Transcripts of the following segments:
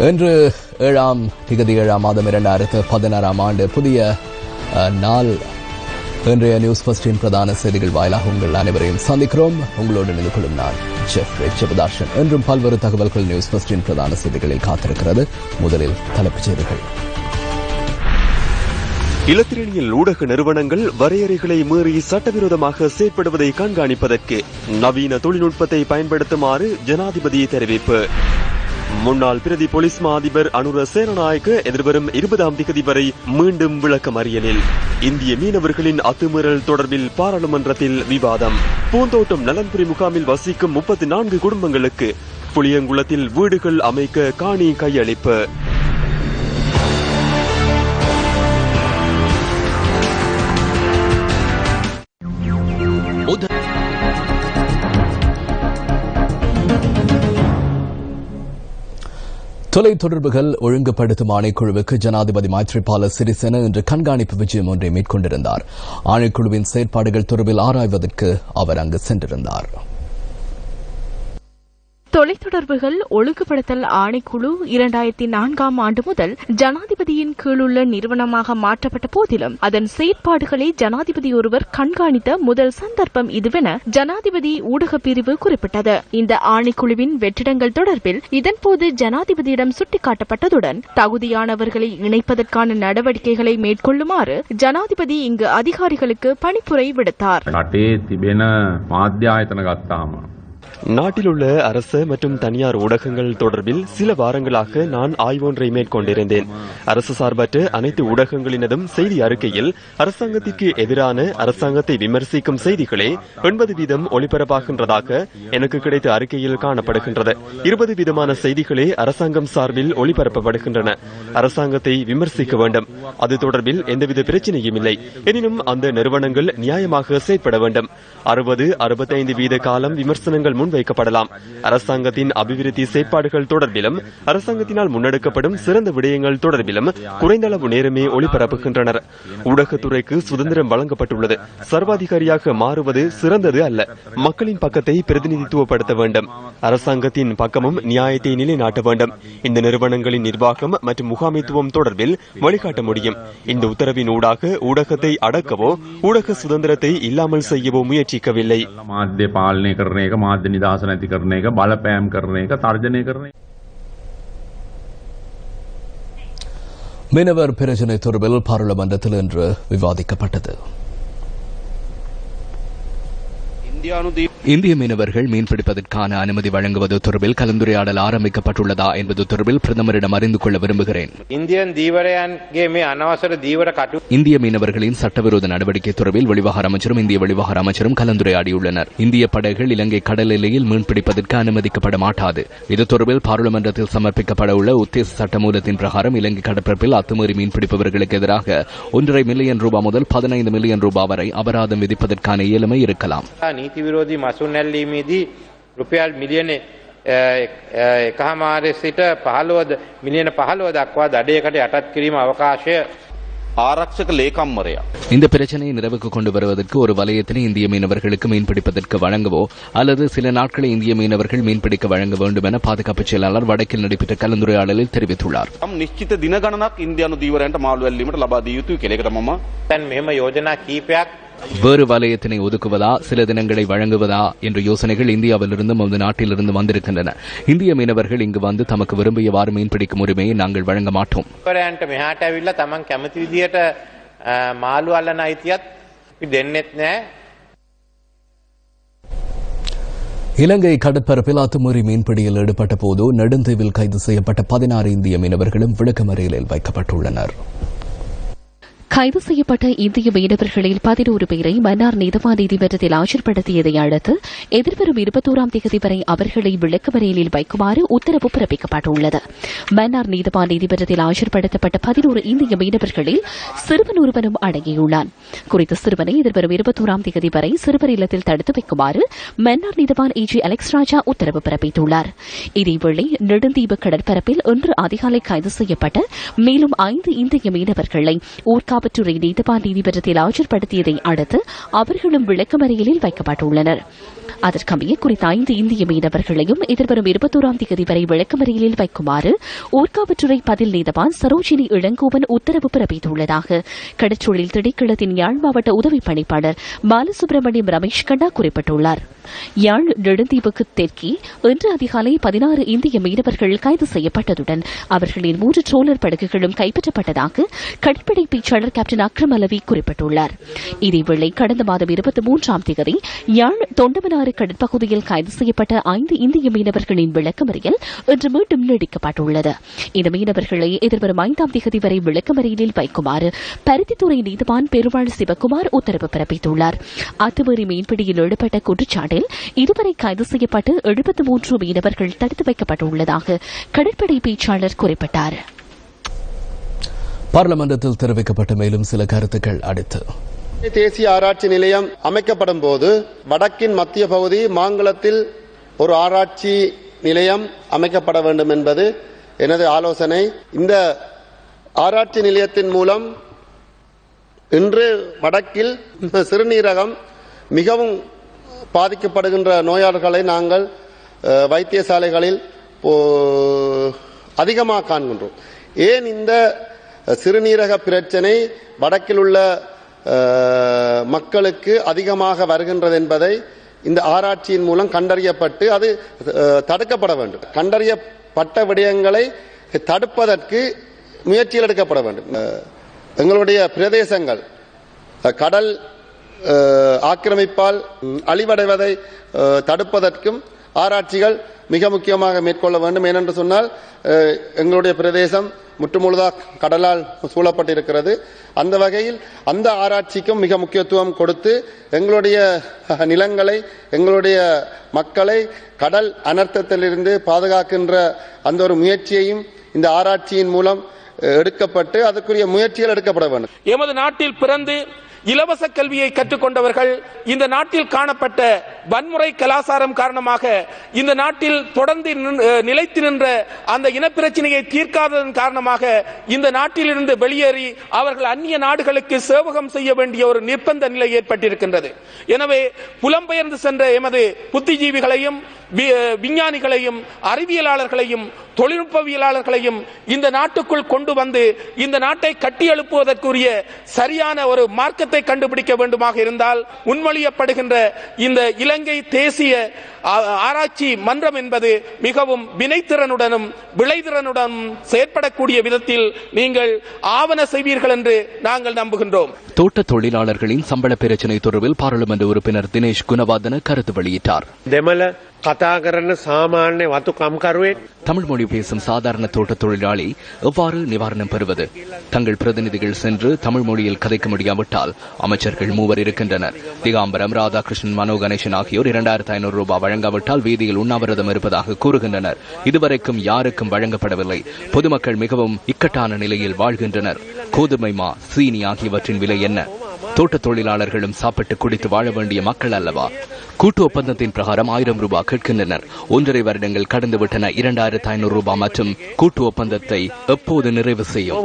இன்று 7ஆம் திகதி 7ஆம் மாதம் 2016ஆம் ஆண்டு புதிய நாள். இன்றைய நியூஸ் ஃபர்ஸ்டின் பிரதான செய்திகள் வாயிலாக உங்கள் அனைவரையும் சந்திக்கிறோம். உங்களோடு நின்று கொள்ளும் நான் ஜெஃப்ரி செபதாசன். இன்றும் பல்வேறு தகவல்கள் நியூஸ் ஃபர்ஸ்டின் பிரதான செய்திகளில் காத்திருக்கிறது. முதலில் தலைப்புச் செய்திகள். இலத்திரனியல் ஊடக நிறுவனங்கள் வரையறைகளை மீறி சட்டவிரோதமாக செயற்படுவதை கண்காணிப்பதற்கு நவீன தொழில்நுட்பத்தை பயன்படுத்துமாறு ஜனாதிபதி தெரிவிப்பு. முன்னாள் பிரதி போலீஸ் மா அதிபர் அனுர சேனநாயக்க எதிர்வரும் 20ஆம் திகதி வரை மீண்டும் விளக்கமறியலில். இந்திய மீனவர்களின் அத்துமீறல் தொடர்பில் பாராளுமன்றத்தில் விவாதம். பூந்தோட்டம் நலன்புரி முகாமில் வசிக்கும் 34 குடும்பங்களுக்கு புளியங்குளத்தில் வீடுகள் அமைக்க காணி கையளிப்பு. தொலைத்தொடர்புகள் ஒழுங்குபடுத்தும் ஆணைக்குழுவுக்கு ஜனாதிபதி மைத்ரிபால சிறிசேன இன்று கண்காணிப்பு விஜயம் ஒன்றை மேற்கொண்டிருந்தார். ஆணைக்குழுவின் செயற்பாடுகள் தொடர்பில் ஆராய்வதற்கு அவர் அங்கு சென்றிருந்தார். தொலைத்தொடர்புகள் ஒழுங்குபடுத்தல் ஆணைக்குழு 2004ஆம் ஆண்டு முதல் ஜனாதிபதியின் கீழுள்ள நிறுவனமாக மாற்றப்பட்ட போதிலும் அதன் செயற்பாடுகளை ஜனாதிபதி ஒருவர் கண்காணித்த முதல் சந்தர்ப்பம் இதுவென ஜனாதிபதி ஊடகப் பிரிவு குறிப்பிட்டது. இந்த ஆணைக்குழுவின் வெற்றிடங்கள் தொடர்பில் இதன்போது ஜனாதிபதியிடம் சுட்டிக்காட்டப்பட்டதுடன் தகுதியானவர்களை இணைப்பதற்கான நடவடிக்கைகளை மேற்கொள்ளுமாறு ஜனாதிபதி இங்கு அதிகாரிகளுக்கு பணிப்புரை விடுத்தார். நாட்டில் உள்ள அரசு மற்றும் தனியார் ஊடகங்கள் தொடர்பில் சில வாரங்களாக நான் ஆய்வொன்றை மேற்கொண்டிருந்தேன். அரசு சார்பற்ற அனைத்து ஊடகங்களினதும் செய்தி அறிக்கையில் அரசாங்கத்திற்கு எதிரான அரசாங்கத்தை விமர்சிக்கும் செய்திகளே 80% ஒளிபரப்பாகின்றதாக எனக்கு கிடைத்த அறிக்கையில் காணப்படுகின்றது. 20% செய்திகளே அரசாங்கம் சார்பில் ஒளிபரப்பப்படுகின்றன. அரசாங்கத்தை விமர்சிக்க வேண்டும், அது தொடர்பில் எந்தவித பிரச்சனையும் இல்லை. எனினும் அந்த நிறுவனங்கள் நியாயமாக செயற்பட வேண்டும். 60-65% காலம் விமர்சனங்கள் முன்வைக்கப்படலாம். அரசாங்கத்தின் அபிவிருத்தி செயற்பாடுகள் தொடர்பிலும் அரசாங்கத்தினால் முன்னெடுக்கப்படும் சிறந்த விடயங்கள் தொடர்பிலும் குறைந்த அளவு நேரமே ஒளிபரப்புகின்றனர். ஊடகத்துறைக்கு சுதந்திரம் வழங்கப்பட்டுள்ளது. சர்வாதிகாரியாக மாறுவது சிறந்தது அல்ல. மக்களின் பக்கத்தை பிரதிநிதித்துவப்படுத்த வேண்டும். அரசாங்கத்தின் பக்கமும் நியாயத்தை நிலைநாட்ட வேண்டும். இந்த நிறுவனங்களின் நிர்வாகம் மற்றும் முகாமைத்துவம் தொடர்பில் வழிகாட்ட முடியும். இந்த உத்தரவின் ஊடாக ஊடகத்தை அடக்கவோ ஊடக சுதந்திரத்தை இல்லாமல் செய்யவோ முயற்சிக்கவில்லை. නිදහස නැති කරන එක, බලපෑම් කරන එක, තර්ජනය කරන එක. மீனவர் பிரச்சினை தொடர்பில் பாராளுமன்றத்தில் இன்று விவாதிக்கப்பட்டது. இந்திய மீனவர்கள் மீன்பிடிப்பதற்கான அனுமதி வழங்குவது தொடர்பில் கலந்துரையாடல் ஆரம்பிக்கப்பட்டுள்ளதா என்பது தொடர்பில் பிரதமரிடம் அறிந்து கொள்ள விரும்புகிறேன். இந்திய மீனவர்களின் சட்டவிரோத நடவடிக்கை தொடர்பில் வெளிவகார அமைச்சரும் இந்திய வெளிவகார அமைச்சரும் கலந்துரையாடியுள்ளனர். இந்திய படகுகள் இலங்கை கடல் எல்லையில் மீன்பிடிப்பதற்கு அனுமதிக்கப்பட மாட்டாது. இது தொடர்பில் பாராளுமன்றத்தில் சமர்ப்பிக்கப்பட உள்ள உத்தேச சட்டமூலத்தின் பிரகாரம் இலங்கை கடற்பரப்பில் அத்துமீறி மீன்பிடிப்பவர்களுக்கு எதிராக 1.5 மில்லியன் ரூபாய் முதல் 15 மில்லியன் ரூபாய் வரை அபராதம் விதிப்பதற்கான இயலுமை இருக்கலாம். විරෝධී මසුන් නැල්ලීමේදී රුපියල් මිලියන 1.5 සිට 15 මිලියන 15 දක්වා දඩයකට යටත් කිරීම අවකාශය ආරක්ෂක ලේකම්වරයා. இந்த பிரச்சனையை நிறைவுக்கு கொண்டு வருவதற்கு ஒரு வலயத்தினை இந்திய மீனவர்களுக்கு மீன்பிடிப்பதற்கு வழங்கவோ அல்லது சில நாட்களை இந்திய மீனவர்கள் மீன்பிடிக்க வழங்க வேண்டும் என பாதுகாப்பு செயலாளர் வடக்கில் நடைபெற்ற கலந்துரையாடலில் தெரிவித்துள்ளார். නිශ්චිත දින ගණනක් ඉන්දියානු දීවරයන්ට මාළු ඇල්ලීමට ලබා දිය යුතුයි කියන එකට මම දැන් මෙහෙම යෝජනා කීපයක් வேறு வலயத்தினை ஒதுக்குவதா சில தினங்களை வழங்குவதா என்ற யோசனைகள் இந்தியாவிலிருந்தும் நமது நாட்டிலிருந்து வந்திருக்கின்றன. இந்திய மீனவர்கள் இங்கு வந்து தமக்கு விரும்பியவாறு மீன்பிடிக்கும் உரிமையை நாங்கள் வழங்க மாட்டோம். இலங்கை கடற்பரப்பில் அத்துமீறி மீன்பிடியில் ஈடுபட்ட போது நெடுந்தீவில் கைது செய்யப்பட்ட 16 இந்திய மீனவர்களும் விளக்கமறியலில் வைக்கப்பட்டுள்ளனர். கைது செய்யப்பட்ட இந்திய மீனவர்களில் 11 பேரை மன்னார் நீதவான் நீதிமன்றத்தில் ஆஜர்படுத்தியதை அடுத்து எதிர்வரும் 21ஆம் தேதி வரை அவர்களை விளக்கமறியலில் வைக்குமாறு உத்தரவு பிறப்பிக்கப்பட்டுள்ளது. மன்னார் நீதவான் நீதிமன்றத்தில் ஆஜர்படுத்தப்பட்ட 11 இந்திய மீனவர்களில் சிறுவன் ஒருவனும் அடங்கியுள்ளான். குறித்த சிறுவனை எதிர்வரும் 21ஆம் தேதி வரை சிறுவர் இல்லத்தில் தடுத்து வைக்குமாறு மன்னார் நீதவான் AG அலெக்ஸ் ராஜா உத்தரவு பிறப்பித்துள்ளார். இதேவேளை நெடுந்தீவு கடற்பரப்பில் இன்று அதிகாலை கைது செய்யப்பட்ட மேலும் 5 இந்திய மீனவர்களை ஊர்காவல் ஊர்காவற்றுறை நீதவான் நீதிமன்றத்தில் ஆஜர்படுத்தியதை அடுத்து அவர்களும் விளக்கமறியலில் வைக்கப்பட்டுள்ளனர். அதற்கமைய குறித்த 5 இந்திய மீனவர்களையும் எதிர்வரும் 21ஆம் தேதி வரை விளக்கமறியலில் வைக்குமாறு ஊர்காவற்றுறை பதில் நீதவான் சரோஜினி இளங்கோவன் உத்தரவு பிறப்பித்துள்ளதாக கடற்றொழில் திணைக்களத்தின் யாழ் மாவட்ட உதவி பணிப்பாளர் பாலசுப்ரமணியம் ரமேஷ் கண்ணா குறிப்பிட்டுள்ளார். யாழ் நெடுந்தீவுக்கு தெற்கே இன்று அதிகாலை 16 இந்திய மீனவர்கள் கைது செய்யப்பட்டதுடன் அவர்களின் 3 ட்ரோலர் படகுகளும் கைப்பற்றப்பட்டதாக கடற்படை பேச்சாளர் கேப்டன் அக்ரம் அலவி குறிப்பிட்டுள்ளார். இதேவேளை கடந்த மாதம் 23ஆம் தேதி யாழ் தொண்டமனாறு கடற்பகுதியில் கைது செய்யப்பட்ட 5 இந்திய மீனவர்களின் விளக்கமறியல் இன்று மீண்டும் நீடிக்கப்பட்டுள்ளது. இந்த மீனவர்களை எதிர்வரும் 5ஆம் தேதி வரை விளக்கமறியலில் வைக்குமாறு பருத்தித்துறை நீதிவான் பெருமாள் சிவக்குமார் உத்தரவு பிறப்பித்துள்ளார். அத்துமீறி மீன்பிடியில் ஈடுபட்ட குற்றச்சாட்டில் இதுவரை கைது செய்யப்பட்டு 73 மீனவர்கள் தடுத்து வைக்கப்பட்டுள்ளதாக கடற்படை பேச்சாளர் குறிப்பிட்டார். பார்லிமெண்டத்தில் தெரிவிக்கப்பட்ட மேலும் சில கருத்துக்கள் அடுத்து. தேசிய ஆராய்ச்சி நிலையம் அமைக்கப்படும் போது வடக்கின் மத்திய பகுதி மாங்குளத்தில் ஒரு ஆராய்ச்சி நிலையம் அமைக்கப்பட வேண்டும் என்பது எனது ஆலோசனை. இந்த ஆராய்ச்சி நிலையத்தின் மூலம் இன்று வடக்கில் சிறுநீரகம் மிகவும் பாதிக்கப்படுகின்ற நோயாளர்களை நாங்கள் வைத்தியசாலைகளில் அதிகமாக காண்கின்றோம். ஏன் இந்த சிறுநீரக பிரச்சனை வடக்கில் உள்ள மக்களுக்கு அதிகமாக வருகின்றது என்பதை இந்த ஆராய்ச்சியின் மூலம் கண்டறியப்பட்டு அது தடுக்கப்பட வேண்டும். கண்டறியப்பட்ட விடயங்களை தடுப்பதற்கு முயற்சிகள் எடுக்கப்பட வேண்டும். எங்களுடைய பிரதேசங்கள் கடல் ஆக்கிரமிப்பால் அழிவடைவதை தடுப்பதற்கும் ஆராய்ச்சிகள் மிக முக்கியமாக மேற்கொள்ள வேண்டும். ஏனென்று சொன்னால் எங்களுடைய பிரதேசம் முற்றுமுழுதாக கடலால் சூழப்பட்டிருக்கிறது. அந்த வகையில் அந்த ஆராய்ச்சிக்கும் மிக முக்கியத்துவம் கொடுத்து எங்களுடைய நிலங்களை எங்களுடைய மக்களை கடல் அனர்த்தத்திலிருந்து பாதுகாக்கின்ற அந்த ஒரு முயற்சியையும் இந்த ஆராய்ச்சியின் மூலம் எடுக்கப்பட்டு அதற்குரிய முயற்சிகள் எடுக்கப்பட வேண்டும். எமது நாட்டில் பிறந்து இலவச கல்வியை கற்றுக்கொண்டவர்கள் இந்த நாட்டில் காணப்பட்ட வன்முறை கலாச்சாரம் காரணமாக இந்த நாட்டில் தொடர்ந்து நிலைத்து நின்ற அந்த இனப்பிரச்சனையை தீர்க்காததன் காரணமாக இந்த நாட்டிலிருந்து வெளியேறி அவர்கள் அந்நிய நாடுகளுக்கு சேவகம் செய்ய வேண்டிய ஒரு நிர்பந்த நிலை ஏற்பட்டிருக்கின்றது. எனவே புலம்பெயர்ந்து சென்ற எமது புத்திஜீவிகளையும் விஞ்ஞானிகளையும் அறிவியலாளர்களையும் தொழில்நுட்பவியலாளர்களையும் இந்த நாட்டுக்குள் கொண்டு வந்து இந்த நாட்டை கட்டியெழுப்புவதற்குரிய சரியான ஒரு மார்க்கத்தை கண்டுபிடிக்க வேண்டுமாக இருந்தால் முன்மொழியப்படுகின்ற இந்த இலங்கை தேசிய ஆராய்ச்சி மன்றம் என்பது மிகவும் வினைத்திறனுடனும் விளைதிறனுடனும் செயற்படக்கூடிய விதத்தில் நீங்கள் ஆவண செய்வீர்கள் என்று நாங்கள் நம்புகின்றோம். தோட்ட தொழிலாளர்களின் சம்பள பிரச்சினை தொடர்பில் பாராளுமன்ற உறுப்பினர் தினேஷ் குணவர்தன கருத்து வெளியிட்டார். தமிழ் மொழி பேசும் சாதாரண தோட்ட தொழிலாளி எவ்வாறு நிவாரணம் பெறுவது? தங்கள் பிரதிநிதிகள் சென்று தமிழ் மொழியில் கதைக்க முடியாவிட்டால் அமைச்சர்கள் 3 இருக்கின்றனர். திகாம்பரம், ராதாகிருஷ்ணன், மனோ கணேசன் ஆகியோர் 2500 ரூபாய் வழங்காவிட்டால் வீதியில் உண்ணாவிரதம் இருப்பதாக கூறுகின்றனர். இதுவரைக்கும் யாருக்கும் வழங்கப்படவில்லை. பொதுமக்கள் மிகவும் இக்கட்டான நிலையில் வாழ்கின்றனர். கோதுமை மா, சீனி ஆகியவற்றின் விலை என்ன? தோட்ட தொழிலாளர்களும் சாப்பிட்டு குடித்து வாழ வேண்டிய மக்கள் அல்லவா? கூட்டு ஒப்பந்தத்தின் பிரகாரம் 1000 ரூபாய் கேட்கின்றனர். 1.5 வருடங்கள் கடந்துவிட்டன. 2500 ரூபாய் மற்றும் கூட்டு ஒப்பந்தத்தை எப்போது நிறைவு செய்யும்?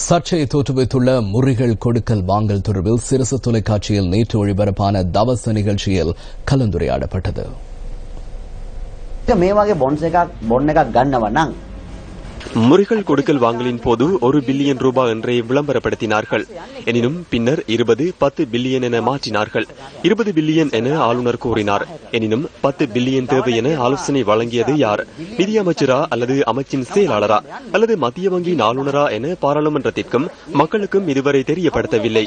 சர்ச்சையை தோற்றுவித்துள்ள முறிகள் கொடுக்கல் வாங்கல் தொடர்பில் சிரசு தொலைக்காட்சியில் நேற்று ஒளிபரப்பான தவச நிகழ்ச்சியில் கலந்துரையாடப்பட்டது. முறிகள் கொடுக்கல் வாங்கலின் போது 1 பில்லியன் ரூபாய் என்றே விளம்பரப்படுத்தினார்கள். எனினும் பின்னர் 20, 10 பில்லியன் என மாற்றினார்கள். 20 பில்லியன் என ஆளுநர் கூறினார். எனினும் 10 பில்லியன் தேவை என ஆலோசனை வழங்கியது யார்? நிதியமைச்சரா அல்லது அமைச்சின் செயலாளரா அல்லது மத்திய வங்கியின் ஆளுநரா என பாராளுமன்றத்திற்கும் மக்களுக்கும் இதுவரை தெரியப்படுத்தவில்லை.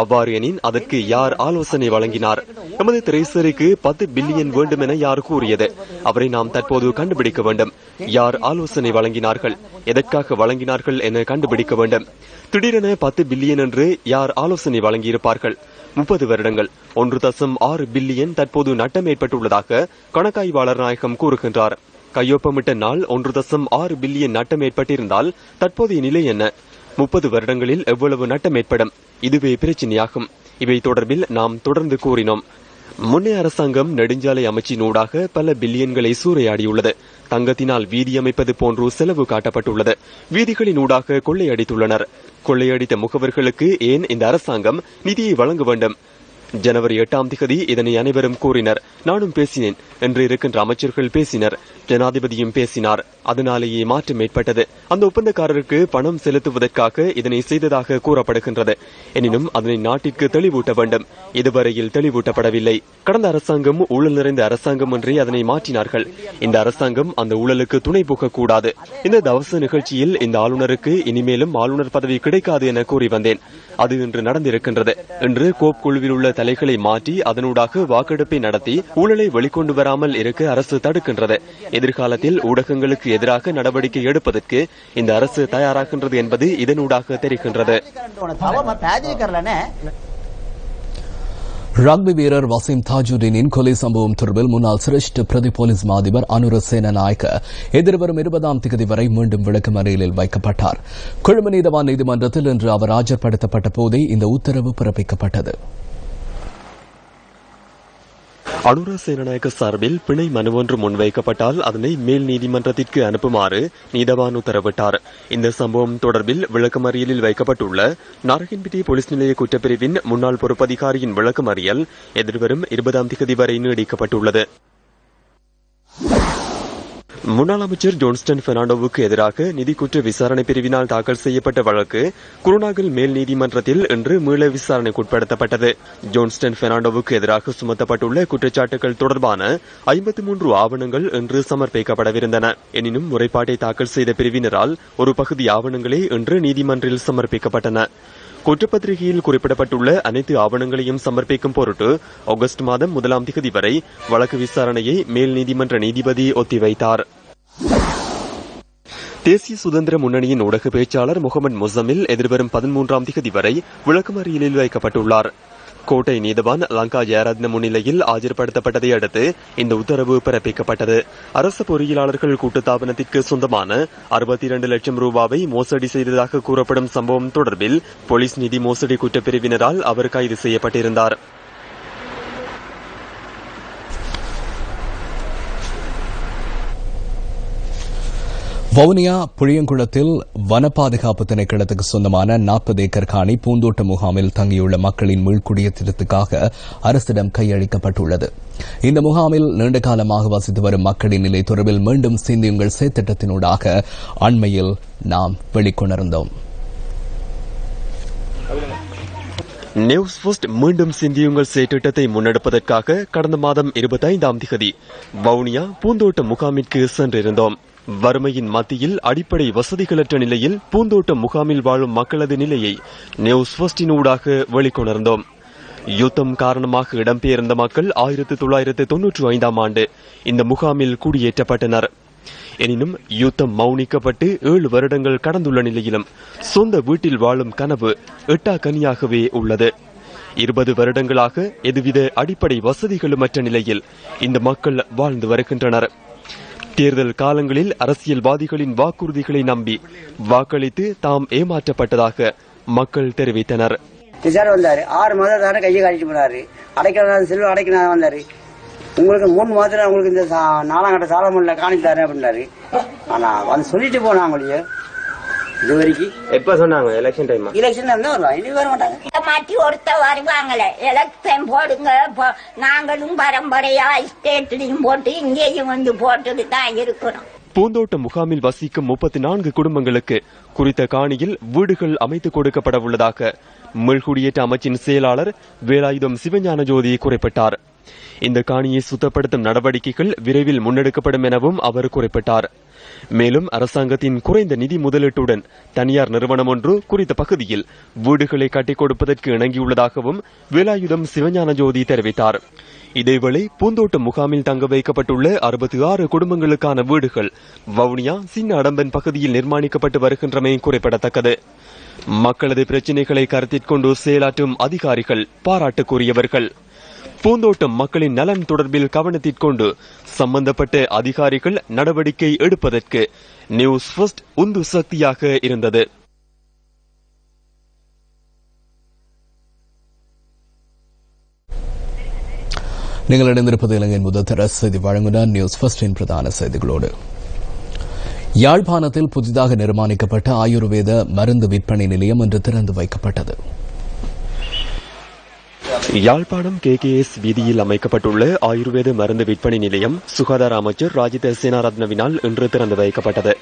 அவ்வாறு எனின் அதற்கு யார் ஆலோசனை வழங்கினார்? எமது திரைசேரிக்கு 10 பில்லியன் வேண்டும் என யார் கூறியது? அவரை நாம் தற்போது கண்டுபிடிக்க வேண்டும். யார் ஆலோசனை வழங்கினார்கள், எதற்காக வழங்கினார்கள் என கண்டுபிடிக்க வேண்டும். திடீரென 10 பில்லியன் என்று யார் ஆலோசனை வழங்கியிருப்பார்கள்? 30 வருடங்கள் 1.6 பில்லியன் தற்போது நட்டம் ஏற்பட்டுள்ளதாக கணக்காய்வாளர் நாயகம் கூறுகின்றார். கையொப்பமிட்ட நாள் 1.6 பில்லியன் நட்டம் ஏற்பட்டிருந்தால் தற்போதைய நிலை என்ன? 30 வருடங்களில் எவ்வளவு நட்டம் ஏற்படும்? இதுவே பிரச்சனையாகும். இவை தொடர்பில் நாம் தொடர்ந்து கூறினோம். முன்னே அரசாங்கம் நெடுஞ்சாலை அமைச்சினூடாக பல பில்லியன்களை சூறையாடியுள்ளது. தங்கத்தினால் வீதி அமைப்பது போன்று செலவு காட்டப்பட்டுள்ளது. வீதிகளினூடாக கொள்ளையடித்துள்ளனர். கொள்ளையடித்த முகவர்களுக்கு ஏன் இந்த அரசாங்கம் நிதியை வழங்க வேண்டும்? ஜனவரி 8ஆம் தேதி இதனை அனைவரும் கூறினர். நானும் பேசினேன் என்று இருக்கின்ற அமைச்சர்கள் பேசினர். ஜனாதிபதியும் பேசினார். அதனாலேயே மாற்றம் ஏற்பட்டது. அந்த ஒப்பந்தக்காரருக்கு பணம் செலுத்துவதற்காக இதனை செய்ததாக கூறப்படுகின்றது. எனினும் அதனை நாட்டிற்கு தெளிவூட்ட வேண்டும். இதுவரையில் தெளிவூட்டப்படவில்லை. கடந்த அரசாங்கம் ஊழல் நிறைந்த அரசாங்கம் என்றே அதனை மாற்றினார்கள். இந்த அரசாங்கம் அந்த ஊழலுக்கு துணை போகக்கூடாது. இந்த தவச நிகழ்ச்சியில் இந்த ஆளுநருக்கு இனிமேலும் ஆளுநர் பதவி கிடைக்காது என கூறி வந்தேன். அது இன்று நடந்திருக்கின்றது. இன்று கோப் குழுவில் உள்ள தலைகளை மாற்றி அதனூடாக வாக்கெடுப்பை நடத்தி ஊழலை வெளிக்கொண்டு வராமல் இருக்க அரசு தடுக்கின்றது. எதிர்காலத்தில் ஊடகங்களுக்கு எதிராக நடவடிக்கை எடுப்பதற்கு இந்த அரசு தயாராகின்றது என்பது இதனூடாக தெரிகின்றது. ரக்பி வீரர் வசீம் தாஜுதீனின் கொலை சம்பவம் தொடர்பில் முன்னாள் சிரேஷ்ட பிரதி போலீஸ் மா அதிபர் அனுர சேனநாயக்க எதிர்வரும் 20ஆம் தேதி வரை மீண்டும் விளக்கமறியலில் வைக்கப்பட்டார். கொழும்பு நீதவான் நீதிமன்றத்தில் இன்று அவர் ஆஜர்படுத்தப்பட்ட போதே இந்த உத்தரவு பிறப்பிக்கப்பட்டது. அனுர சேனநாயக்க சார்பில் பிணை மனு ஒன்று முன்வைக்கப்பட்டால் அதனை மேல் நீதிமன்றத்திற்கு அனுப்புமாறு நீதவான் உத்தரவிட்டார். இந்த சம்பவம் தொடர்பில் விளக்கமறியலில் வைக்கப்பட்டுள்ள நாரகன்பட்டி போலீஸ் நிலைய குற்றப்பிரிவின் முன்னாள் பொறுப்பதிகாரியின் விளக்கமறியல் எதிர்வரும் 20ஆம் தேதி வரை நீடிக்கப்பட்டுள்ளது. முன்னாள் அமைச்சர் ஜோன்ஸ்டன் பெர்னாண்டோவுக்கு எதிராக நிதி குற்ற விசாரணை பிரிவினால் தாக்கல் செய்யப்பட்ட வழக்கு குருநாகல் மேல் நீதிமன்றத்தில் இன்று மீள விசாரணைக்குட்படுத்தப்பட்டது. ஜோன்ஸ்டன் பெர்னாண்டோவுக்கு எதிராக சுமத்தப்பட்டுள்ள குற்றச்சாட்டுகள் தொடர்பான 53 ஆவணங்கள் இன்று சமர்ப்பிக்கப்படவிருந்தன. எனினும் முறைப்பாட்டை தாக்கல் செய்த பிரிவினரால் ஒரு பகுதி ஆவணங்களே இன்று நீதிமன்றில் சமர்ப்பிக்கப்பட்டன. குற்றப்பத்திரிகையில் குறிப்பிடப்பட்டுள்ள அனைத்து ஆவணங்களையும் சமர்ப்பிக்கும் பொருட்டு ஆகஸ்ட் மாதம் 1ஆம் தேதி வரை வழக்கு விசாரணையை மேல் நீதிமன்ற நீதிபதி ஒத்திவைத்தார். தேசிய சுதந்திர முன்னணியின் ஊடக பேச்சாளர் முகமது முசமில் எதிர்வரும் 13ஆம் தேதி வரை விளக்கமறியலில் வைக்கப்பட்டுள்ளார். கோட்டை நீதவான் லங்கா ஜெயரத்ன முன்னிலையில் ஆஜர்படுத்தப்பட்டதை அடுத்து இந்த உத்தரவு பிறப்பிக்கப்பட்டது. அரசு பொறியியலாளர்கள் கூட்டுத்தாபனத்திற்கு சொந்தமான 62 லட்சம் ரூபாவை மோசடி செய்ததாக கூறப்படும் சம்பவம் தொடர்பில் போலீஸ் நிதி மோசடி குற்றப்பிரிவினரால் அவர் கைது செய்யப்பட்டிருந்தார். வவுனியா புளியங்குளத்தில் வன பாதுகாப்பு திணைக்களத்துக்கு சொந்தமான 40 ஏக்கர் காணி பூந்தோட்ட முகாமில் தங்கியுள்ள மக்களின் மீள்குடியேற்றத்துக்காக அரசிடம் கையளிக்கப்பட்டுள்ளது. இந்த முகாமில் நீண்ட காலமாக வசித்து வரும் மக்களின் நிலை தொடர்பில் மீண்டும் சிந்தியுங்கள் செயற்திட்டத்தினூடாக அண்மையில் நாம் வெளிக்கொணர்ந்தோம். நியூஸ் ஃபர்ஸ்ட் மீண்டும் சிந்தியுங்கள் செயற்திட்டத்தை முன்னெடுப்பதற்காக கடந்த மாதம் 25ஆம் தேதி வவுனியா பூந்தோட்ட முகாமிற்கு சென்றிருந்தோம். வறுமையின் மத்தியில் அடிப்படை வசதிகளற்ற நிலையில் பூந்தோட்ட முகாமில் வாழும் மக்களது நிலையை நியூஸ் ஃபர்ஸ்டினூடாக வெளிக்கொணர்ந்தோம். யுத்தம் காரணமாக இடம்பெயர்ந்த மக்கள் 1995ஆம் ஆண்டு இந்த முகாமில் குடியேற்றப்பட்டனர். எனினும் யுத்தம் மௌனிக்கப்பட்டு 7 வருடங்கள் கடந்துள்ள நிலையிலும் சொந்த வீட்டில் வாழும் கனவு எட்டாக்கனியாகவே உள்ளது. 20 வருடங்களாக எதுவித அடிப்படை வசதிகளுமற்ற நிலையில் இந்த மக்கள் வாழ்ந்து வருகின்றனர். தேர்தல் காலங்களில் அரசியல்வாதிகளின் வாக்குறுதிகளை நம்பி வாக்களித்து தாம் ஏமாற்றப்பட்டதாக மக்கள் தெரிவித்தனர். 6 மாதம் தானே கையை காட்டிட்டு போனாரு. அடைக்கலாம் செல்வம் அடைக்கலாம் வந்தாரு. உங்களுக்கு 3 மாதத்துல உங்களுக்கு இந்த 4ஆம் கட்ட சாலமல்ல காணித்தாரு அப்படின்னாரு. ஆனா வந்து சொல்லிட்டு போனாங்க. இது வரைக்கும் எப்ப சொன்னாங்க? Election time. எலெக்ஷன் வருவாங்க, இனி வர மாட்டாங்க. மாற்றி ஒருத்த வருவாங்களே, எலெக்ஷன் போடுங்க. நாங்களும் பரம்பரையா ஸ்டேட்லயும் போட்டு இங்கேயும் வந்து போட்டுட்டு தான் இருக்கிறோம். பூந்தோட்ட முகாமில் வசிக்கும் 34 குடும்பங்களுக்கு குறித்த காணியில் வீடுகள் அமைத்துக் கொடுக்கப்பட உள்ளதாக மீள்குடியேற்ற அமைச்சின் செயலாளர் வேலாயுதம் சிவஞான ஜோதி குறிப்பிட்டார். இந்த காணியை சுத்தப்படுத்தும் நடவடிக்கைகள் விரைவில் முன்னெடுக்கப்படும் எனவும் அவர் குறிப்பிட்டார். மேலும் அரசாங்கத்தின் குறைந்த நிதி முதலீட்டுடன் தனியார் நிறுவனம் ஒன்று குறித்த பகுதியில் வீடுகளை கட்டிக் கொடுப்பதற்கு இணங்கியுள்ளதாகவும் வேலாயுதம் சிவஞான ஜோதி தெரிவித்தார். இதேவேளை பூந்தோட்ட முகாமில் தங்க வைக்கப்பட்டுள்ள 66 குடும்பங்களுக்கான வீடுகள் வவுனியா சின்ன அடம்பன் பகுதியில் நிர்மாணிக்கப்பட்டு வருகின்றமை குறிப்பிடத்தக்கது. மக்களது பிரச்சினைகளை கருத்திற்கொண்டு செயலாற்றும் அதிகாரிகள் பாராட்டுக்குரியவர்கள். பூந்தோட்டம் மக்களின் நலன் தொடர்பில் கவனத்திற்கொண்டு சம்பந்தப்பட்ட அதிகாரிகள் நடவடிக்கை எடுப்பதற்கு நியூஸ் ஃபர்ஸ்ட் உந்து சக்தியாக இருந்தது. நீங்கள் இணைந்திருப்பது இலங்கையின் முதல் தர செய்தி வழங்குனர் நியூஸ் ஃபர்ஸ்டின் பிரதான செய்திகளோடு. யாழ்ப்பாணத்தில் புதிதாக நிர்மாணிக்கப்பட்ட ஆயுர்வேத மருந்து விற்பனை நிலையம் இன்று திறந்து வைக்கப்பட்டது. யாழ்ப்பாணம் KKS வீதியில் அமைக்கப்பட்டுள்ள ஆயுர்வேத மருந்து விற்பனை நிலையம் சுகாதார அமைச்சர் ராஜித சேனாரத்னவினால் இன்று திறந்து வைக்கப்பட்டது.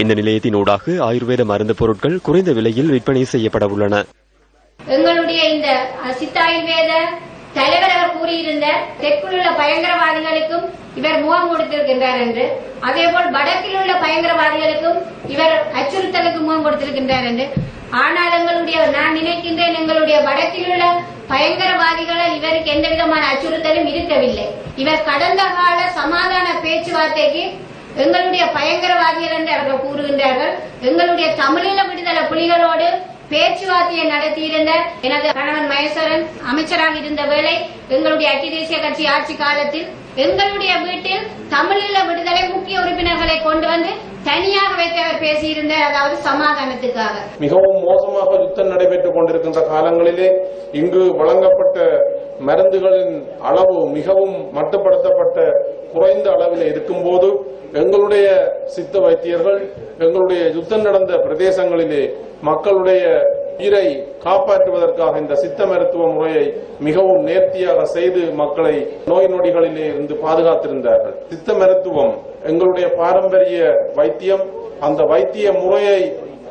இந்த நிலையத்தினூடாக ஆயுர்வேத மருந்து பொருட்கள் குறைந்த விலையில் விற்பனை செய்யப்பட உள்ளன. எங்களுடைய இந்த சித்தாயுர்வேத தலைவர் அவர் கூறியிருந்த தெற்கில் உள்ள பயங்கரவாதிகளுக்கும் இவர் முகம் கொடுத்திருக்கின்றார் என்று, அதேபோல் வடக்கில் உள்ள பயங்கரவாதிகளுக்கும் இவர் அச்சுறுத்தலுக்கு முகம் கொடுத்திருக்கின்றார் என்று. ஆனால் நான் நினைக்கின்றேன் எங்களுடைய வடக்கில் உள்ள பயங்கரவாதிகளால் இவருக்கு எந்த விதமான அச்சுறுத்தலும் இருக்கவில்லை. இவர் கடந்த கால சமாதான பேச்சுவார்த்தைக்கு எங்களுடைய பயங்கரவாதிகள் என்று அவர்கள் கூறுகின்றார்கள். எங்களுடைய தமிழீழ விடுதலை புலிகளோடு பேச்சுவார்த்தையை நடத்தியிருந்த எனது கணவன் மகேஸ்வரன் அமைச்சராக இருந்த வேளை எங்களுடைய ஐக்கிய தேசிய கட்சி ஆட்சி காலத்தில் எங்களுடைய வீட்டில் தமிழீழ விடுதலை முக்கிய உறுப்பினர்களை கொண்டு வந்து தனியாக வைத்து அவர் பேசியிருந்தார். அதாவது சமாதானத்துக்காக. மிகவும் மோசமாக யுத்தம் நடைபெற்றுக் கொண்டிருக்கின்ற காலங்களிலே இங்கு வழங்கப்பட்ட மருந்துகளின் அளவு மிகவும் மட்டுப்படுத்தப்பட்ட குறைந்த அளவில் இருக்கும்போது எங்களுடைய சித்த வைத்தியர்கள் எங்களுடைய யுத்தம் நடந்த பிரதேசங்களிலே மக்களுடைய உயிரை காப்பாற்றுவதற்காக இந்த சித்த மருத்துவ முறையை மிகவும் நேர்த்தியாக செய்து மக்களை நோய் நொடிகளிலே இருந்து பாதுகாத்திருந்தார்கள். சித்த மருத்துவம் எங்களுடைய பாரம்பரிய வைத்தியம். அந்த வைத்திய முறையை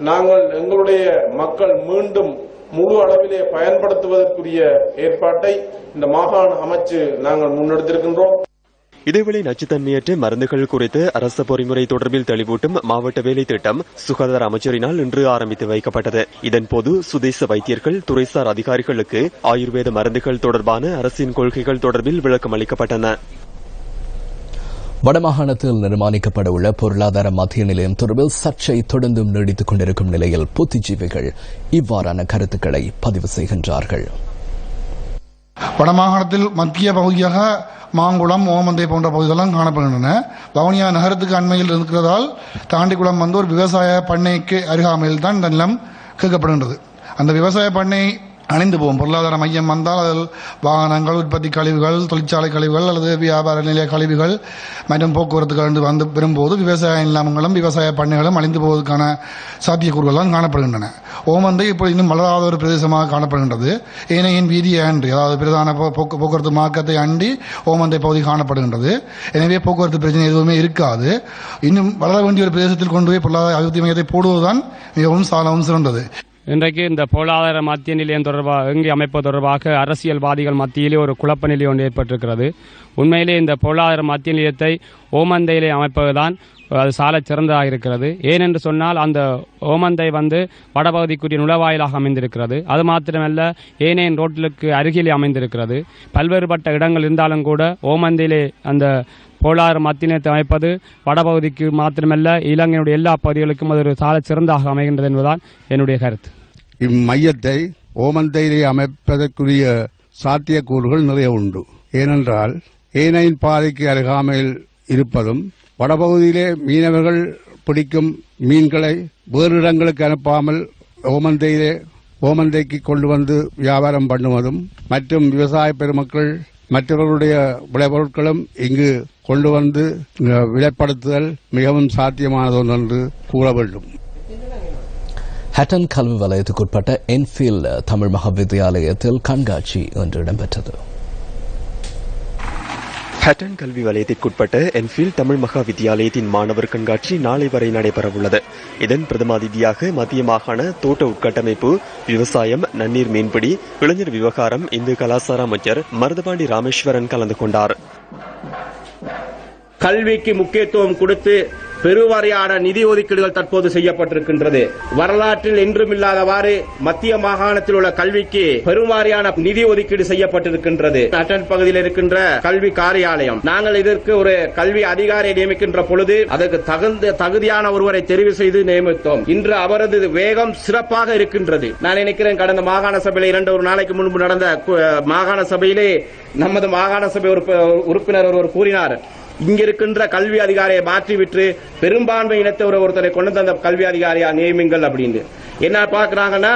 நாங்கள் எங்களுடைய மக்கள் மீண்டும் முழு அளவிலே பயன்படுத்துவதற்குரிய ஏற்பாட்டை இந்த மாகாண அமைச்சு நாங்கள் முன்னெடுத்திருக்கின்றோம். இதேவேளை நச்சுத்தன்மையற்ற மருந்துகள் குறித்து அரச பொறிமுறை தொடர்பில் தெளிவூட்டும் மாவட்ட வேலை திட்டம் சுகாதார அமைச்சரினால் இன்று ஆரம்பித்து வைக்கப்பட்டது. இதன்போது சுதேச வைத்தியர்கள், துறைசார் அதிகாரிகளுக்கு ஆயுர்வேத மருந்துகள் தொடர்பான அரசின் கொள்கைகள் தொடர்பில் விளக்கம் அளிக்கப்பட்டன. வடமாகாணத்தில் நிர்மாணிக்கப்பட உள்ள பொருளாதார மத்திய நிலையம் தொடர்பில் சர்ச்சை தொடர்ந்தும் நீடித்துக் கொண்டிருக்கும் நிலையில் புத்திஜீவிகள் இவ்வாறான கருத்துக்களை பதிவு செய்கின்றார்கள். வடமாகாணத்தில் மத்திய பகுதியாக மாங்குளம், ஓமந்தை போன்ற பகுதிகளெல்லாம் காணப்படுகின்றன. வவுனியா நகரத்துக்கு அண்மையில் இருக்கிறதால் தாண்டிக்குளம் ஒரு விவசாய பண்ணைக்கு அருகாமையில் தான் இந்த நிலம் கேட்கப்படுகின்றது. அந்த விவசாய பண்ணை அணிந்து போகும். பொருளாதார மையம் வந்தால் அதில் வாகனங்கள், உற்பத்தி கழிவுகள், தொழிற்சாலை கழிவுகள் அல்லது வியாபார நிலைய கழிவுகள் மற்றும் போக்குவரத்து வந்து வரும்போது விவசாய நிலங்களும் விவசாய பண்ணைகளும் அழிந்து போவதற்கான சாத்தியக்கூறுகள் காணப்படுகின்றன. ஓமந்தை இப்போ இன்னும் வளராத ஒரு பிரதேசமாக காணப்படுகின்றது. ஏனையின் வீதியை அன்றி, அதாவது பிரதான போக்குவரத்து மார்க்கத்தை அண்டி ஓமந்தை பகுதி காணப்படுகின்றது. எனவே போக்குவரத்து பிரச்சனை எதுவுமே இருக்காது. இன்னும் வளர வேண்டிய ஒரு பிரதேசத்தில் கொண்டு போய் பொருளாதார அபிவிருத்தி மையத்தை போடுவதுதான் மிகவும் சாலவும் சிறந்தது. இன்றைக்கு இந்த பொருளாதார மத்திய நிலையம் தொடர்பாக எங்கே அமைப்பது தொடர்பாக அரசியல்வாதிகள் மத்தியிலே ஒரு குழப்ப நிலை ஒன்று ஏற்பட்டிருக்கிறது. உண்மையிலே இந்த பொருளாதார மத்திய நிலையத்தை ஓமந்தையிலே அமைப்பதுதான் அது சால சிறந்ததாக இருக்கிறது. ஏனென்று சொன்னால் அந்த ஓமந்தை வடபகுதிக்குரிய நுழைவாயிலாக அமைந்திருக்கிறது. அது மாத்திரமல்ல, ஏனையின் ரோட்டிலுக்கு அருகிலே அமைந்திருக்கிறது. பல்வேறுபட்ட இடங்கள் இருந்தாலும் கூட ஓமந்தையிலே அந்த பொருளாதார மத்திய நிலையத்தை அமைப்பது வடபகுதிக்கு மாத்திரமல்ல இலங்கையினுடைய எல்லா பகுதிகளுக்கும் அது ஒரு சால சிறந்தாக அமைகின்றது என்பதுதான் என்னுடைய கருத்து. இம்மையத்தை ஓமந்தையிலே அமைப்பதற்குரிய சாத்தியக்கூறுகள் நிறைய உண்டு. ஏனென்றால் ஏனையின் பாதைக்கு அருகாமையில் இருப்பதும் வடபகுதியிலே மீனவர்கள் பிடிக்கும் மீன்களை வேறு இடங்களுக்கு அனுப்பாமல் ஓமந்தைக்கு கொண்டு வந்து வியாபாரம் பண்ணுவதும் மற்றும் விவசாய பெருமக்கள் மற்றவர்களுடைய விளைபொருட்களும் இங்கு கொண்டு வந்து விலைப்படுத்துதல் மிகவும் சாத்தியமானது என்று கூற வேண்டும். ஹட்டன் கல்வி வலயத்துக்குட்பட்ட என்ஃபீல்ட் தமிழ் மகாவித்தியாலயத்தில் கண்காட்சி இன்று இடம்பெற்றது. ஹட்டன் கல்வி வலயத்திற்குட்பட்ட என்ஃபீல்ட் தமிழ் மகா வித்தியாலயத்தின் மாணவர் கண்காட்சி நாளை வரை நடைபெறவுள்ளது. இதன் பிரதம அதிதியாக மத்திய மாகாண தோட்ட உட்கட்டமைப்பு, விவசாயம், நன்னீர் மீன்பிடி, இளைஞர் விவகாரம், இந்து கலாச்சார அமைச்சர் மருதபாண்டி ராமேஸ்வரன் கலந்து கொண்டார். கல்விக்கு முக்கியத்துவம் கொடுத்து பெருவாரியான நிதி ஒதுக்கீடுகள் தற்போது செய்யப்பட்டிருக்கின்றது. வரலாற்றில் என்றும் இல்லாதவாறு மத்திய மாகாணத்தில் உள்ள கல்விக்கு பெருவாரியான நிதி ஒதுக்கீடு செய்யப்பட்டிருக்கின்றது. ஹட்டன் பகுதியில் இருக்கின்ற கல்வி காரியாலயம், நாங்கள் இதற்கு ஒரு கல்வி அதிகாரியை நியமிக்கின்ற பொழுது அதற்கு தகுதியான ஒருவரை தெரிவு செய்து நியமித்தோம். இன்று அவரது வேகம் சிறப்பாக இருக்கின்றது. நான் நினைக்கிறேன் கடந்த மாகாண சபையில் ஒரு நாளைக்கு முன்பு நடந்த மாகாண சபையிலே நமது மாகாண சபை உறுப்பினர் ஒருவர் கூறினார், இங்க இருக்கின்ற கல்வி அதிகாரியை மாற்றிவிட்டு பெரும்பான்மை இனத்தை ஒருத்தரை கொண்டு அந்த கல்வி அதிகாரியா நியமிங்கள் அப்படின்னு. என்ன பாக்குறாங்கன்னா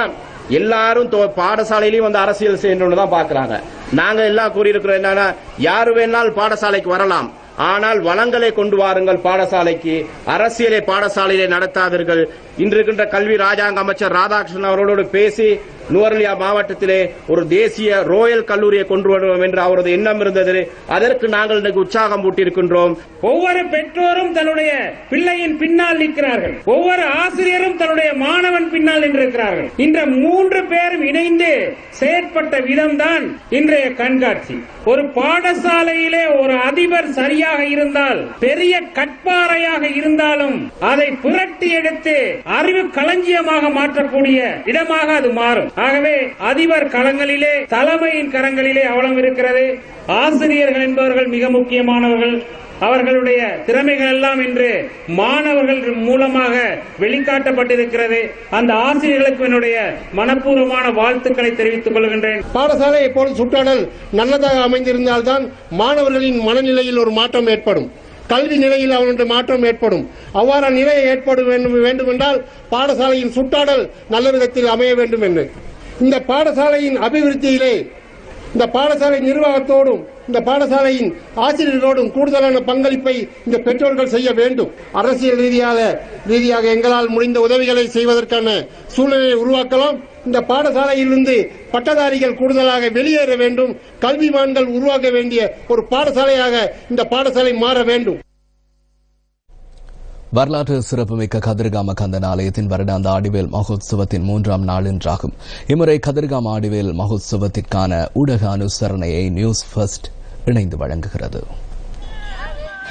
எல்லாரும் பாடசாலையிலையும் வந்து அரசியல் செய்யணும்னு தான் பாக்குறாங்க. நாங்க எல்லாம் கூறியிருக்கிறோம் என்னன்னா, யாரு வேணாலும் பாடசாலைக்கு வரலாம், ஆனால் வளங்களை கொண்டு வாருங்கள் பாடசாலைக்கு, அரசியலை பாடசாலையிலே நடத்தாதீர்கள். இன்று இருக்கின்ற கல்வி ராஜாங்க அமைச்சர் ராதாகிருஷ்ணன் அவர்களோடு பேசி நுவரெலியா மாவட்டத்திலே ஒரு தேசிய ரோயல் கல்லூரியை கொண்டு வருவோம் என்று அவரது எண்ணம் இருந்தது. அதற்கு நாங்கள் இன்றைக்கு உற்சாகம் ஊட்டியிருக்கின்றோம். ஒவ்வொரு பெற்றோரும் தன்னுடைய பிள்ளையின் பின்னால் நிற்கிறார்கள், ஒவ்வொரு ஆசிரியரும் தன்னுடைய மாணவன் பின்னால் நின்றிருக்கிறார்கள். இந்த 3 பேரும் இணைந்து செயற்பட்ட விதம்தான் இன்றைய கண்காட்சி. ஒரு பாடசாலையிலே ஒரு அதிபர் சரியாக இருந்தால், பெரிய கற்பாறையாக இருந்தாலும் அதை புரட்டி எடுத்து அறிவு களஞ்சியமாக மாற்றக்கூடிய இடமாக அது மாறும். ஆகவே அதிபர் களங்களிலே, தலைமையின் கரங்களிலே அவலம் இருக்கிறது. ஆசிரியர்கள் என்பவர்கள் மிக முக்கியமானவர்கள். அவர்களுடைய திறமைகள் எல்லாம் இன்று மாணவர்கள் மூலமாக வெளிக்காட்டப்பட்டிருக்கிறது. அந்த ஆசிரியர்களுக்கு என்னுடைய மனப்பூர்வமான வாழ்த்துக்களை தெரிவித்துக் கொள்கின்றேன். பாடசாலை எப்போது சுற்றாடல் நல்லதாக அமைந்திருந்தால்தான் மாணவர்களின் மனநிலையில் ஒரு மாற்றம் ஏற்படும், கல்வி நிலையில் அவனுடைய மாற்றம் ஏற்படும். அவ்வாறு நிலை ஏற்பட வேண்டும் என்றால் பாடசாலையின் சுற்றாடல் நல்ல விதத்தில் அமைய வேண்டும் என்று இந்த பாடசாலையின் அபிவிருத்தியிலே இந்த பாடசாலை நிர்வாகத்தோடும் இந்த பாடசாலையின் ஆசிரியர்களோடும் கூடுதலான பங்களிப்பை இந்த பெற்றோர்கள் செய்ய வேண்டும். அரசியல் ரீதியாக எங்களால் முடிந்த உதவிகளை செய்வதற்கான சூழ்நிலையை உருவாக்கலாம். இந்த பாடசாலையிலிருந்து பட்டதாரிகள் கூடுதலாக வெளியேற வேண்டும், கல்விமான்கள் உருவாக்க வேண்டிய ஒரு பாடசாலையாக இந்த பாடசாலை மாற வேண்டும். வரலாற்று சிறப்புமிக்க கதிர்காம கந்தன் ஆலயத்தின் வருடாந்த ஆடிவேல் மகோத்சவத்தின் 3ஆம் நாள் இன்றாகும். இம்முறை கதிர்காம ஆடிவேல் மகோத்சவத்திற்கான ஊடக அனுசரணையை நியூஸ் ஃபர்ஸ்ட் இணைந்து வழங்குகிறது.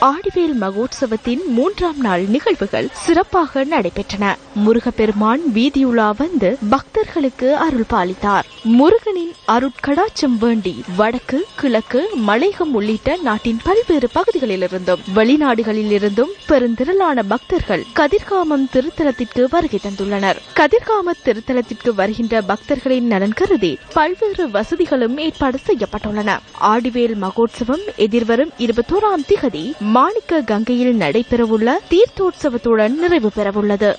ஆடிவேல் மகோத்சவத்தின் 3ஆம் நாள் நிகழ்வுகள் சிறப்பாக நடைபெற்றன. முருகப்பெருமான் வீதியுலா வந்து பக்தர்களுக்கு அருள் பாலித்தார். முருகனின் அருட்கடாட்சம் வேண்டி வடக்கு, கிழக்கு, மலையகம் உள்ளிட்ட நாட்டின் பல்வேறு பகுதிகளிலிருந்தும் வெளிநாடுகளில் இருந்தும் பெருந்திரளான பக்தர்கள் கதிர்காமம் திருத்தலத்திற்கு வருகை தந்துள்ளனர். கதிர்காம திருத்தலத்திற்கு வருகின்ற பக்தர்களின் நலன் கருதி பல்வேறு வசதிகளும் ஏற்பாடு செய்யப்பட்டுள்ளன. ஆடிவேல் மகோத்சவம் எதிர்வரும் 21ஆம் திகதி மாணிக்க கங்கையில் நடைபெறவுள்ள தீர்த்தோற்சவத்துடன் நிறைவு பெறவுள்ளது.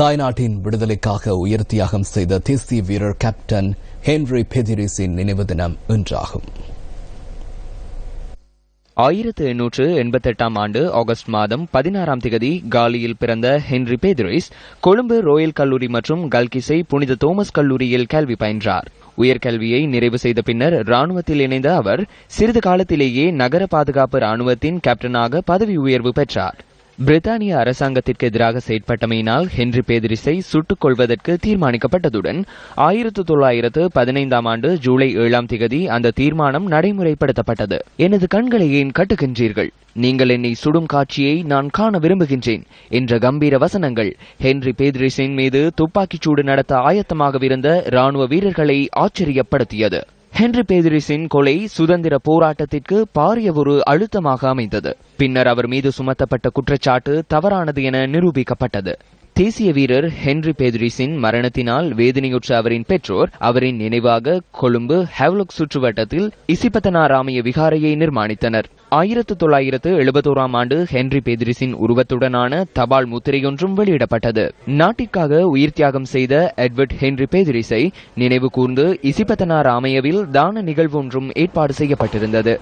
தாய்நாட்டின் விடுதலைக்காக உயிர் தியாகம் செய்த தேசிய வீரர் கேப்டன் ஹென்றி பெதிரிஸின் நினைவு தினம் இன்றாகும். 1888ஆம் ஆண்டு ஆகஸ்ட் மாதம் 16ஆம் திகதி காலியில் பிறந்த ஹென்றி பெதிரிஸ் கொழும்பு ரோயல் கல்லூரி மற்றும் கல்கிசை புனித தோமஸ் கல்லூரியில் கல்வி பயின்றார். உயர்கல்வியை நிறைவு செய்த பின்னர் ராணுவத்தில் இணைந்த அவர் சிறிது காலத்திலேயே நகர பாதுகாப்பு ராணுவத்தின் கேப்டனாக பதவி உயர்வு பெற்றார். பிரித்தானிய அரசாங்கத்திற்கு எதிராக செயற்பட்டமையினால் ஹென்றி பெதிரிஸை சுட்டுக் கொள்வதற்கு தீர்மானிக்கப்பட்டதுடன் 1915ஆம் ஆண்டு ஜூலை 7ஆம் திகதி அந்த தீர்மானம் நடைமுறைப்படுத்தப்பட்டது. எனது கண்களை ஏன் கட்டுகின்றீர்கள், நீங்கள் என்னை சுடும் காட்சியை நான் காண விரும்புகின்றேன் என்ற கம்பீர வசனங்கள் ஹென்றி பெதிரிஸின் மீது துப்பாக்கிச்சூடு நடத்த ஆயத்தமாகவிருந்த ராணுவ வீரர்களை ஆச்சரியப்படுத்தியது. ஹென்றி பெதிரிஸின் கொலை சுதந்திர போராட்டத்திற்கு பாரிய ஒரு அழுத்தமாக அமைந்தது. பின்னர் அவர் மீது சுமத்தப்பட்ட குற்றச்சாட்டு தவறானது என நிரூபிக்கப்பட்டது. தேசிய வீரர் ஹென்றி பெதிரிஸின் மரணத்தினால் வேதனையுற்ற அவரின் பெற்றோர் அவரின் நினைவாக கொழும்பு ஹெவ்லாக் சுற்றுவட்டத்தில் இசிபத்தனாராமய விகாரையை நிர்மாணித்தனர். 1971ஆம் ஆண்டு ஹென்றி பெதிரிஸின் உருவத்துடனான தபால் முத்திரையொன்றும் வெளியிடப்பட்டது. நாட்டிற்காக உயிர் தியாகம் செய்த எட்வர்ட் ஹென்றி பெதிரிஸை நினைவு கூர்ந்து இசிபத்தனாராமயவில் தான நிகழ்வொன்றும் ஏற்பாடு செய்யப்பட்டிருந்தது.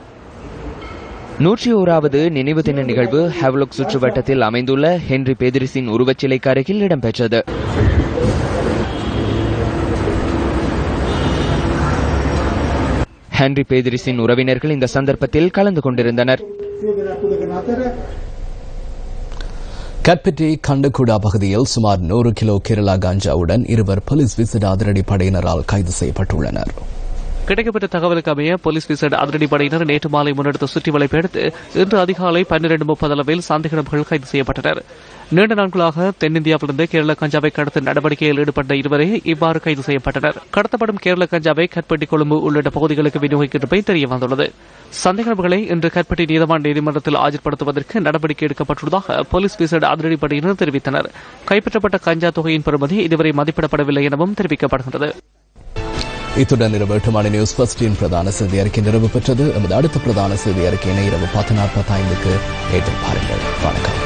101வது நினைவு தின நிகழ்வு ஹெவ்லாக் சுற்றுவட்டத்தில் அமைந்துள்ள ஹென்றி பெதிரிஸின் உருவச்சிலைக்கு அருகில் இடம்பெற்றது. ஹென்றி பெதிரிஸின் உறவினர்கள் இந்த சந்தர்ப்பத்தில் கலந்து கொண்டிருந்தனர். கட்பெட்டி கண்டகுடா பகுதியில் சுமார் 100 கிலோ கேரளா கஞ்சாவுடன் 2 போலீஸ் விசேட அதிரடி படையினரால் கைது செய்யப்பட்டுள்ளனர். கிடைக்கப்பட்ட தகவலுக்கு அமைய போலீஸ் விசேட அதிரடிப்படையினர் நேற்று மாலை முன்னெடுத்த சுற்றி வளைப்பை அடுத்து இன்று அதிகாலை 12:30 அளவில் சந்தேக நபர்கள் கைது செய்யப்பட்டனர். நீண்ட நாட்களாக தென்னிந்தியாவிலிருந்து கேரள கஞ்சாவை கடத்தும் நடவடிக்கையில் ஈடுபட்ட இருவரே இவ்வாறு கைது செய்யப்பட்டனர். கடத்தப்படும் கேரள கஞ்சாவை கட்பெட்டி, கொழும்பு உள்ளிட்ட பகுதிகளுக்கு விநியோகிக்கின்றமை தெரியவந்துள்ளது. சந்தேக நபர்களை இன்று கட்பெட்டி நீதவான் நீதிமன்றத்தில் ஆஜர்படுத்துவதற்கு நடவடிக்கை எடுக்கப்பட்டுள்ளதாக போலீஸ் விசேட அதிரடிப்படையினர் தெரிவித்தனர். கைப்பற்றப்பட்ட கஞ்சா தொகையின் பெறுமதி இதுவரை மதிப்பிடப்படவில்லை எனவும் தெரிவிக்கப்படுகிறது. இத்துடன் இரவு 8 மணி நியூஸ் ஃபர்ஸ்டின் பிரதான செய்தி அறிக்கை நிறைவு பெற்றது. நமது அடுத்த பிரதான செய்தி அறிக்கையினை இரவு 10:45 எதிர்பாருங்கள். வணக்கம்.